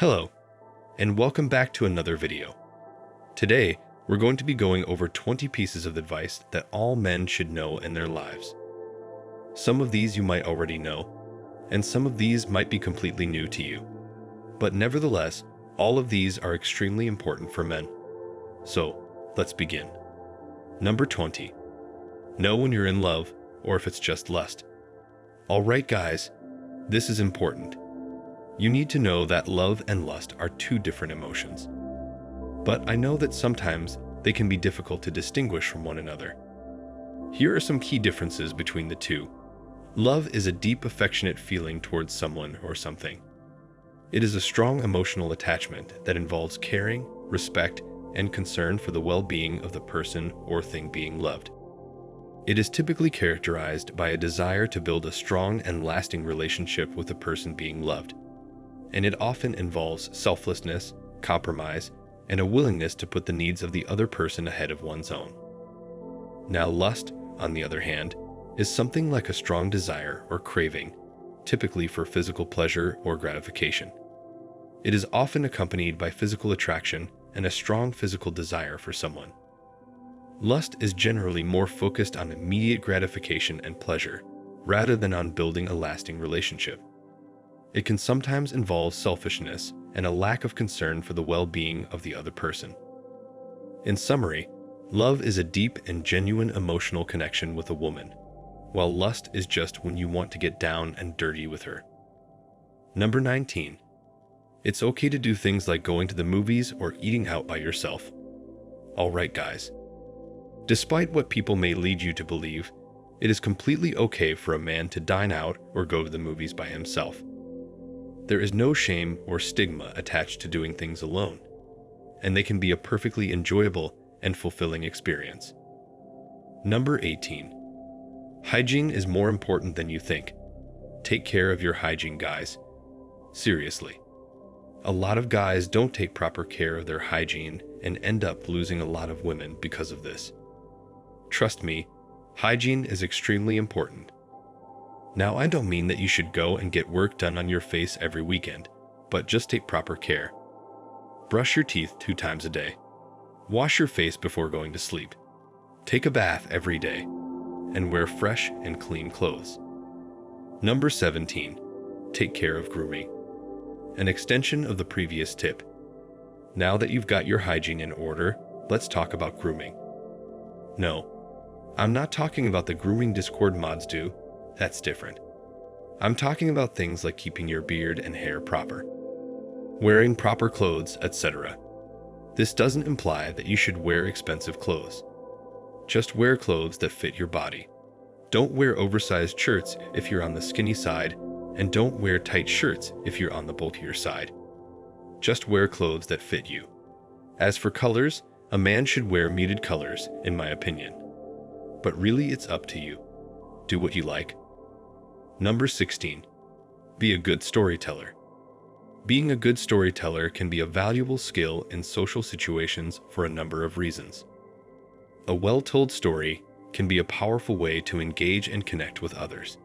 Hello, and welcome back to another video. Today, we're going to be going over 20 pieces of advice that all men should know in their lives. Some of these you might already know, and some of these might be completely new to you. But nevertheless, all of these are extremely important for men. So, let's begin. Number 20. Know when you're in love, or if it's just lust. Alright guys, this is important. You need to know that love and lust are two different emotions. But I know that sometimes they can be difficult to distinguish from one another. Here are some key differences between the two. Love is a deep, affectionate feeling towards someone or something. It is a strong emotional attachment that involves caring, respect, and concern for the well-being of the person or thing being loved. It is typically characterized by a desire to build a strong and lasting relationship with the person being loved. And it often involves selflessness, compromise, and a willingness to put the needs of the other person ahead of one's own. Now, lust, on the other hand, is something like a strong desire or craving, typically for physical pleasure or gratification. It is often accompanied by physical attraction and a strong physical desire for someone. Lust is generally more focused on immediate gratification and pleasure, rather than on building a lasting relationship. It can sometimes involve selfishness and a lack of concern for the well-being of the other person. In summary, love is a deep and genuine emotional connection with a woman, while lust is just when you want to get down and dirty with her. Number 19. It's okay to do things like going to the movies or eating out by yourself. Alright guys. Despite what people may lead you to believe, it is completely okay for a man to dine out or go to the movies by himself. There is no shame or stigma attached to doing things alone, and they can be a perfectly enjoyable and fulfilling experience. Number 18. Hygiene is more important than you think. Take care of your hygiene, guys. Seriously. A lot of guys don't take proper care of their hygiene and end up losing a lot of women because of this. Trust me, hygiene is extremely important. Now, I don't mean that you should go and get work done on your face every weekend, but just take proper care. Brush your teeth 2 times a day. Wash your face before going to sleep. Take a bath every day. And wear fresh and clean clothes. Number 17. Take care of grooming. An extension of the previous tip. Now that you've got your hygiene in order, let's talk about grooming. No, I'm not talking about the grooming Discord mods do. That's different. I'm talking about things like keeping your beard and hair proper, wearing proper clothes, etc. This doesn't imply that you should wear expensive clothes. Just wear clothes that fit your body. Don't wear oversized shirts if you're on the skinny side, and don't wear tight shirts if you're on the bulkier side. Just wear clothes that fit you. As for colors, a man should wear muted colors, in my opinion. But really, it's up to you. Do what you like. Number 16. Be a good storyteller. Being a good storyteller can be a valuable skill in social situations for a number of reasons. A well-told story can be a powerful way to engage and connect with others.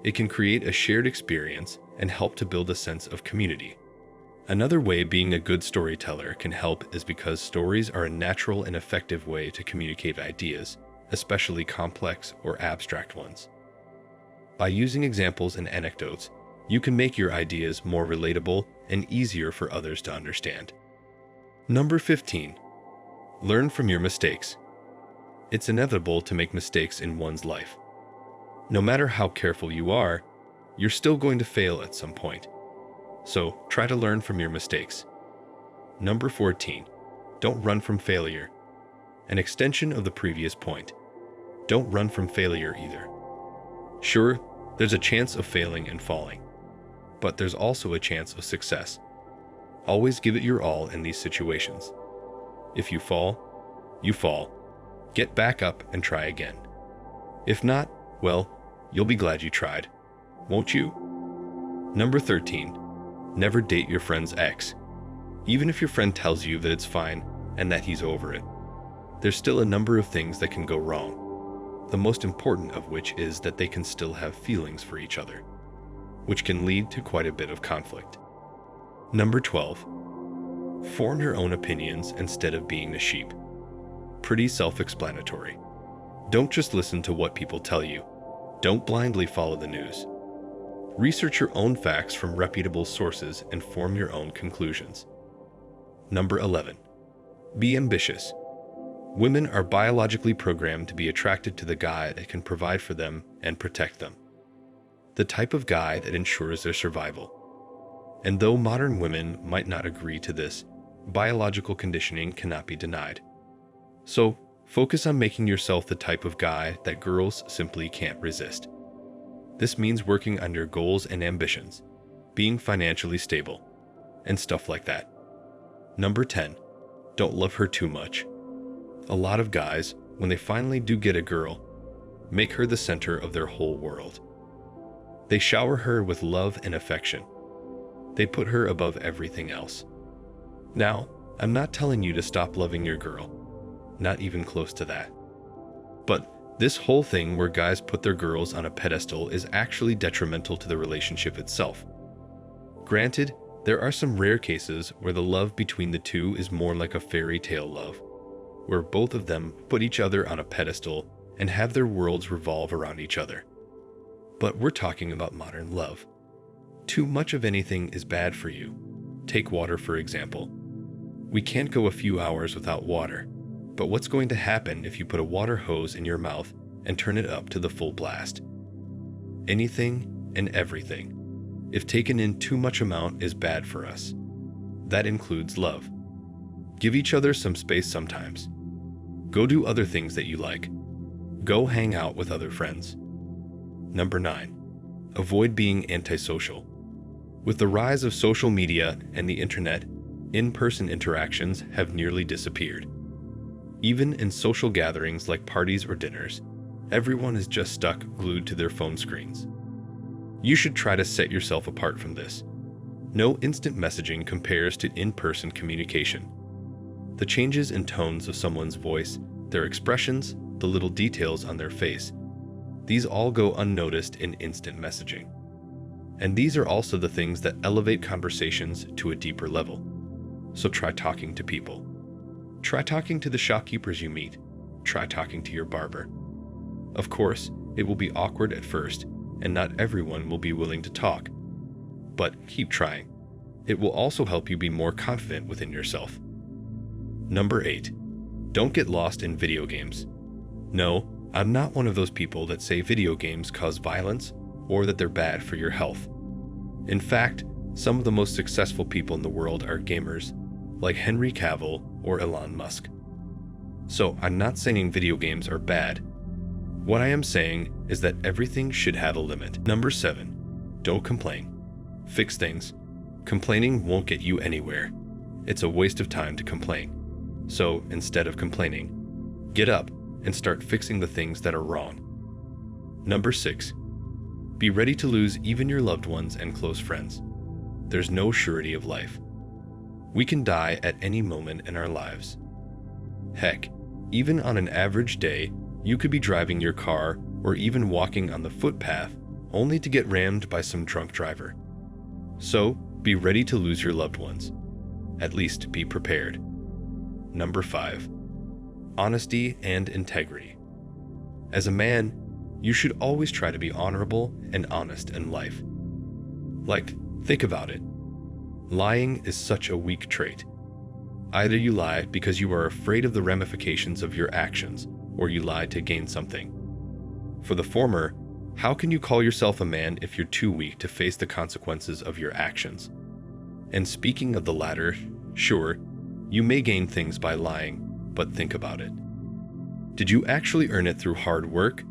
It can create a shared experience and help to build a sense of community. Another way being a good storyteller can help is because stories are a natural and effective way to communicate ideas, especially complex or abstract ones. By using examples and anecdotes, you can make your ideas more relatable and easier for others to understand. Number 15. Learn from your mistakes. It's inevitable to make mistakes in one's life. No matter how careful you are, you're still going to fail at some point. So try to learn from your mistakes. Number 14. Don't run from failure. An extension of the previous point. Don't run from failure either. Sure, there's a chance of failing and falling, but there's also a chance of success. Always give it your all in these situations. If you fall, you fall. Get back up and try again. If not, well, you'll be glad you tried, won't you? Number 13. Never date your friend's ex. Even if your friend tells you that it's fine and that he's over it, there's still a number of things that can go wrong. The most important of which is that they can still have feelings for each other, which can lead to quite a bit of conflict. Number 12. Form your own opinions instead of being the sheep. Pretty self-explanatory. Don't just listen to what people tell you. Don't blindly follow the news. Research your own facts from reputable sources and form your own conclusions. Number 11. Be ambitious. Women are biologically programmed to be attracted to the guy that can provide for them and protect them. The type of guy that ensures their survival. And though modern women might not agree to this, biological conditioning cannot be denied. So, focus on making yourself the type of guy that girls simply can't resist. This means working on your goals and ambitions, being financially stable, and stuff like that. Number 10. Don't love her too much. A lot of guys, when they finally do get a girl, make her the center of their whole world. They shower her with love and affection. They put her above everything else. Now, I'm not telling you to stop loving your girl. Not even close to that. But this whole thing where guys put their girls on a pedestal is actually detrimental to the relationship itself. Granted, there are some rare cases where the love between the two is more like a fairy tale love, where both of them put each other on a pedestal and have their worlds revolve around each other. But we're talking about modern love. Too much of anything is bad for you. Take water, for example. We can't go a few hours without water, but what's going to happen if you put a water hose in your mouth and turn it up to the full blast? Anything and everything, if taken in too much amount, is bad for us. That includes love. Give each other some space sometimes. Go do other things that you like. Go hang out with other friends. Number 9. Avoid being antisocial. With the rise of social media and the internet, in-person interactions have nearly disappeared. Even in social gatherings like parties or dinners, everyone is just stuck glued to their phone screens. You should try to set yourself apart from this. No instant messaging compares to in-person communication. The changes in tones of someone's voice, their expressions, the little details on their face, these all go unnoticed in instant messaging. And these are also the things that elevate conversations to a deeper level. So try talking to people. Try talking to the shopkeepers you meet. Try talking to your barber. Of course, it will be awkward at first, and not everyone will be willing to talk. But keep trying. It will also help you be more confident within yourself. Number 8. Don't get lost in video games. No, I'm not one of those people that say video games cause violence or that they're bad for your health. In fact, some of the most successful people in the world are gamers, like Henry Cavill or Elon Musk. So I'm not saying video games are bad. What I am saying is that everything should have a limit. Number 7. Don't complain. Fix things. Complaining won't get you anywhere. It's a waste of time to complain. So instead of complaining, get up and start fixing the things that are wrong. Number 6. Be ready to lose even your loved ones and close friends. There's no surety of life. We can die at any moment in our lives. Heck, even on an average day, you could be driving your car or even walking on the footpath only to get rammed by some drunk driver. So, be ready to lose your loved ones. At least be prepared. Number 5. Honesty and integrity. As a man, you should always try to be honorable and honest in life. Like, think about it. Lying is such a weak trait. Either you lie because you are afraid of the ramifications of your actions, or you lie to gain something. For the former, how can you call yourself a man if you're too weak to face the consequences of your actions? And speaking of the latter, sure, you may gain things by lying, but think about it. Did you actually earn it through hard work?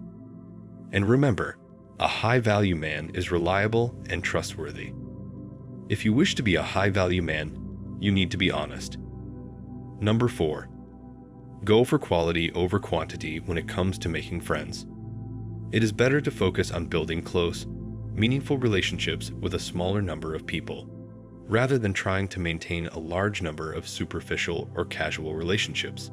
And remember, a high-value man is reliable and trustworthy. If you wish to be a high-value man, you need to be honest. Number 4. Go for quality over quantity when it comes to making friends. It is better to focus on building close, meaningful relationships with a smaller number of people, rather than trying to maintain a large number of superficial or casual relationships.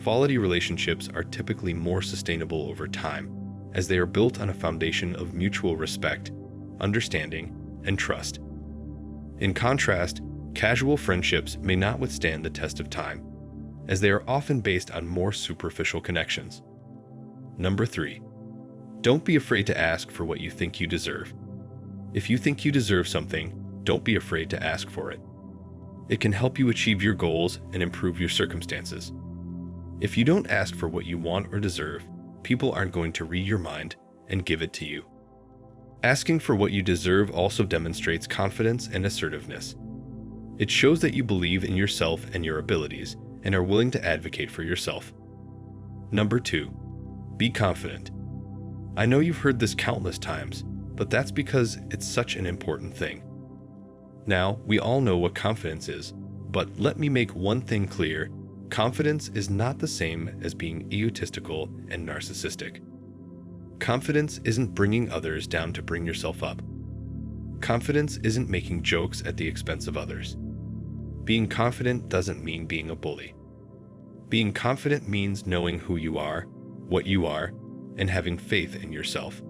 Quality relationships are typically more sustainable over time, as they are built on a foundation of mutual respect, understanding, and trust. In contrast, casual friendships may not withstand the test of time, as they are often based on more superficial connections. Number 3. Don't be afraid to ask for what you think you deserve. If you think you deserve something, don't be afraid to ask for it. It can help you achieve your goals and improve your circumstances. If you don't ask for what you want or deserve, people aren't going to read your mind and give it to you. Asking for what you deserve also demonstrates confidence and assertiveness. It shows that you believe in yourself and your abilities and are willing to advocate for yourself. Number 2. Be confident. I know you've heard this countless times, but that's because it's such an important thing. Now, we all know what confidence is, but let me make one thing clear. Confidence is not the same as being egotistical and narcissistic. Confidence isn't bringing others down to bring yourself up. Confidence isn't making jokes at the expense of others. Being confident doesn't mean being a bully. Being confident means knowing who you are, what you are, and having faith in yourself.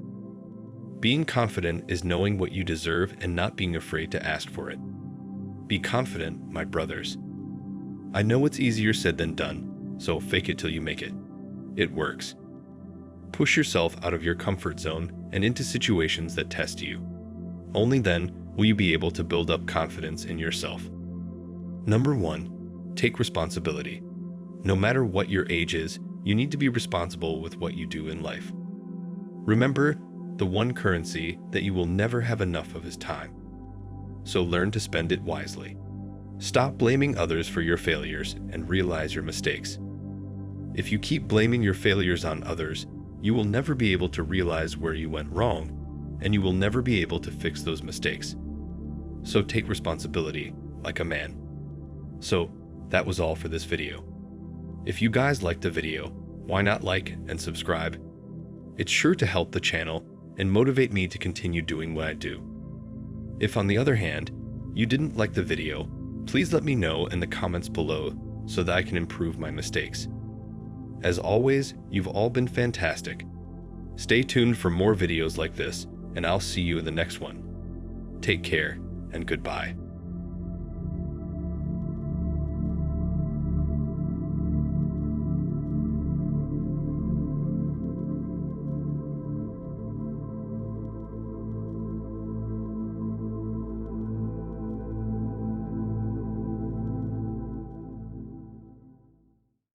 Being confident is knowing what you deserve and not being afraid to ask for it. Be confident, my brothers. I know it's easier said than done, so fake it till you make it. It works. Push yourself out of your comfort zone and into situations that test you. Only then will you be able to build up confidence in yourself. Number 1. Take responsibility. No matter what your age is, you need to be responsible with what you do in life. Remember, the one currency that you will never have enough of is time. So learn to spend it wisely. Stop blaming others for your failures and realize your mistakes. If you keep blaming your failures on others, you will never be able to realize where you went wrong, and you will never be able to fix those mistakes. So take responsibility like a man. So that was all for this video. If you guys liked the video, why not like and subscribe? It's sure to help the channel and motivate me to continue doing what I do. If on the other hand, you didn't like the video, please let me know in the comments below so that I can improve my mistakes. As always, you've all been fantastic. Stay tuned for more videos like this, and I'll see you in the next one. Take care, and goodbye.